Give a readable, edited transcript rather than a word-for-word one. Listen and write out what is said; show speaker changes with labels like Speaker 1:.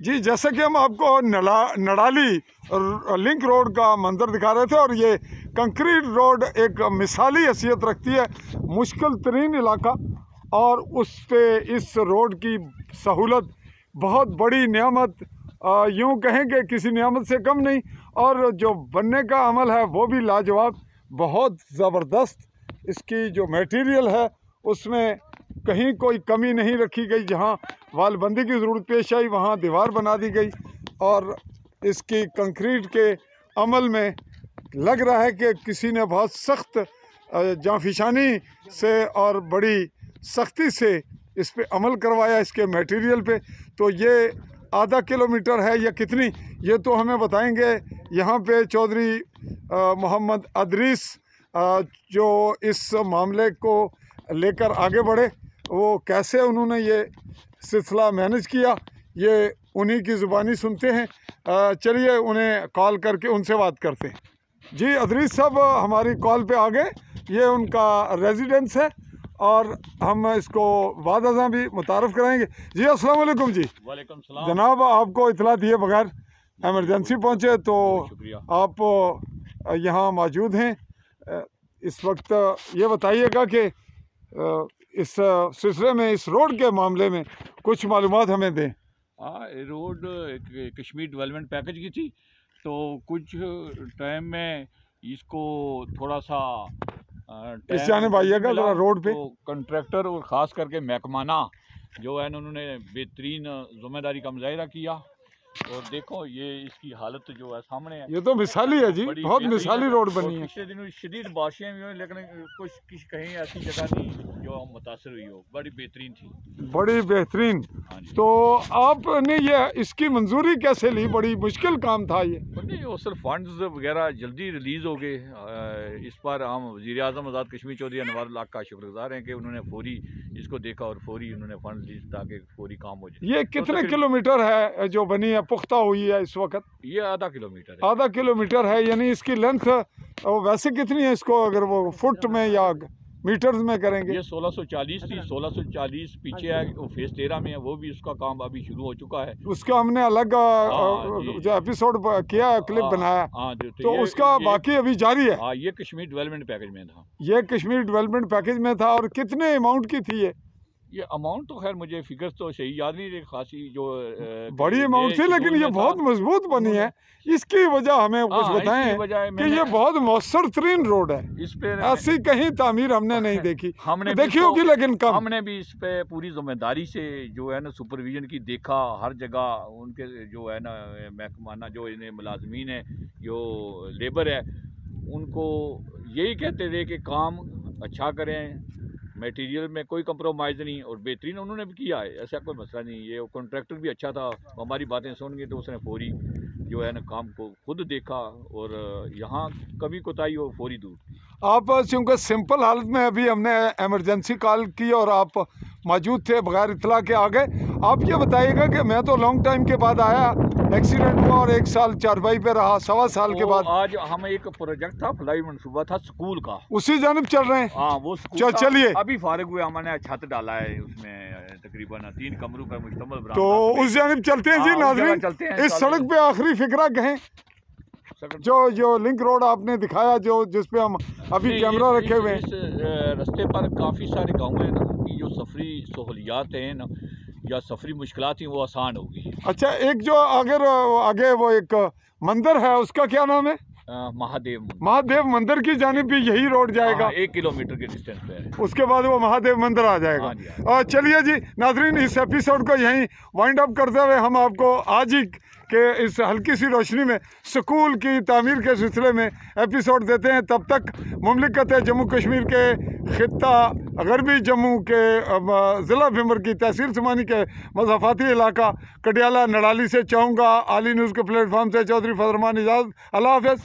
Speaker 1: जी, जैसे कि हम आपको नड़ाली लिंक रोड का मंजर दिखा रहे थे, और ये कंक्रीट रोड एक मिसाली हैसियत रखती है, मुश्किल तरीन इलाका, और उस पे इस रोड की सहूलत बहुत बड़ी नेमत, यूँ कहें कि किसी नेमत से कम नहीं, और जो बनने का अमल है वो भी लाजवाब, बहुत ज़बरदस्त। इसकी जो मटेरियल है उसमें कहीं कोई कमी नहीं रखी गई, जहाँ वालबंदी की ज़रूरत पेश आई वहाँ दीवार बना दी गई, और इसकी कंक्रीट के अमल में लग रहा है कि किसी ने बहुत सख्त जांफिशानी से और बड़ी सख्ती से इस पे अमल करवाया, इसके मटेरियल पे। तो ये आधा किलोमीटर है या कितनी, ये तो हमें बताएंगे यहाँ पे चौधरी मोहम्मद अदरीस, जो इस मामले को लेकर आगे बढ़े, वो कैसे उन्होंने ये सिलसिला मैनेज किया, ये उन्हीं की ज़ुबानी सुनते हैं। चलिए उन्हें कॉल करके उनसे बात करते हैं। जी, अदरीस साहब हमारी कॉल पे आ गए, ये उनका रेजिडेंस है, और हम इसको बाद अज़ां भी मुतारफ़ कराएंगे। जी, अस्सलाम वालेकुम जी।
Speaker 2: वालेकुम सलाम।
Speaker 1: जनाब, आपको इतला दिए बगैर एमरजेंसी पहुँचे, तो आप यहाँ मौजूद हैं इस वक्त। ये बताइएगा कि इस सिलसिले में, इस रोड के मामले में कुछ मालूमात हमें दें।
Speaker 2: हाँ, रोड कश्मीर डेवलपमेंट पैकेज की थी, तो कुछ टाइम में इसको थोड़ा सा
Speaker 1: इस जानिब आइएगा ज़रा रोड पे।
Speaker 2: तो कंट्रैक्टर और ख़ास करके महकमाना जो है उन्होंने बेहतरीन जिम्मेदारी का मुजाहिरा किया, और देखो ये इसकी हालत जो है सामने है,
Speaker 1: ये तो मिसाली है जी, बहुत मिसाली रोड बनी है।
Speaker 2: पिछले दिनों शदीद बारिशें हुई, लेकिन कुछ कहीं ऐसी जगह नहीं जो मुतासर हुई हो, बड़ी बेहतरीन थी, बड़ी
Speaker 1: बेहतरीन। तो आपने ये इसकी मंजूरी कैसे ली? बड़ी मुश्किल काम था ये।
Speaker 2: नहीं, वो सिर्फ फंड्स वगैरह जल्दी रिलीज़ हो गए। इस पर हम वज़ीर आज़म आज़ाद कश्मीर चौधरी अनवारुल्लाह का शुक्रगुज़ार हैं कि उन्होंने फौरी इसको देखा और फौरी उन्होंने फंड रिलीज ताकि फौरी काम हो जाए।
Speaker 1: ये कितने किलोमीटर है जो बनी है, पुख्ता हुई है इस वक्त?
Speaker 2: ये आधा किलोमीटर है।
Speaker 1: आधा किलोमीटर है, यानी इसकी लेंथ वैसे कितनी है इसको, अगर वो फुट में या मीटर्स में करेंगे?
Speaker 2: ये 1640 थी, 1640 पीछे है, वो फेज 13 में है, वो भी उसका काम अभी शुरू हो चुका है।
Speaker 1: उसका हमने अलग जो एपिसोड किया, क्लिप बनाया, तो उसका बाकी अभी जारी है।
Speaker 2: हाँ, ये कश्मीर डेवलपमेंट पैकेज में था।
Speaker 1: ये कश्मीर डेवलपमेंट पैकेज में था। और कितने अमाउंट की थी
Speaker 2: ये अमाउंट तो खैर मुझे फिगर्स तो सही याद नहीं रही, खासी जो
Speaker 1: बड़ी अमाउंट थी, लेकिन ये बहुत मजबूत बनी है। इसकी वजह हमें कुछ बताएं कि ये बहुत मौसर तरीन रोड है, इस पे ऐसी कहीं तामीर हमने नहीं देखी। हमने देखी होगी लेकिन कम।
Speaker 2: हमने भी इस पे पूरी जिम्मेदारी से जो है ना सुपरविजन की देखा, हर जगह उनके जो है ना महकमाना जो इन्हें मुलाजमीन है, जो लेबर है, उनको यही कहते थे कि काम अच्छा करें, मटेरियल में कोई कंप्रोमाइज़ नहीं, और बेहतरीन उन्होंने भी किया है, ऐसा कोई मसला नहीं। ये कॉन्ट्रैक्टर भी अच्छा था, हमारी बातें सुन के तो उसने फौरी जो है ना काम को खुद देखा, और यहाँ कभी कोताही हो फौरी दूर।
Speaker 1: आप क्योंकि सिंपल हालत में अभी हमने एमरजेंसी कॉल की और आप मौजूद थे, बगैर इतला के आ गए। आप ये बताइएगा कि मैं तो लॉन्ग टाइम के बाद आया, एक्सीडेंट हुआ और 1 साल चारपाई पे रहा, 1.25 साल के बाद
Speaker 2: आज हमें एक प्रोजेक्ट था, फ्लाई मंसूबा था स्कूल का,
Speaker 1: उसी जानिब चल रहे हैं।
Speaker 2: हाँ, वो
Speaker 1: चलिए
Speaker 2: अभी फारिग हुए, हमने छत डाला है, उसमें तकरीबन 3 कमरों पर मुश्तमिल,
Speaker 1: तो उस जानिब चलते हैं। जी नाज़रीन, इस सड़क पे आखिरी फिक्रा कहें, जो लिंक रोड आपने दिखाया, जिस पे हम अभी कैमरा रखे हुए हैं,
Speaker 2: इस रास्ते पर काफ़ी सारे गाँव हैं ना, की जो सफरी सहूलियात हैं ना या सफरी मुश्किलात थी वो आसान होगी।
Speaker 1: अच्छा, एक जो आगे वो एक मंदिर है, उसका क्या नाम है? महादेव मंदिर की जानिब भी यही रोड जाएगा,
Speaker 2: 1 किलोमीटर के डिस्टेंस पे है।
Speaker 1: उसके बाद वो महादेव मंदिर आ जाएगा। और चलिए जी नाज़रीन, इस एपिसोड को यहीं वाइंड अप करते हुए हम आपको आज ही के इस हल्की सी रोशनी में स्कूल की तामीर के सिलसिले में एपिसोड देते हैं। तब तक मुमलिकत जम्मू कश्मीर के खित्ता गरबी जम्मू के ज़िला भिंबर की तहसील समानी के मज़ाफ़ाती इलाका कटियाला नड़ाली से चाहूँगा आली न्यूज़ के प्लेटफॉर्म से चौधरी फजरमान इजाज़। अल्लाह हाफ़िज़।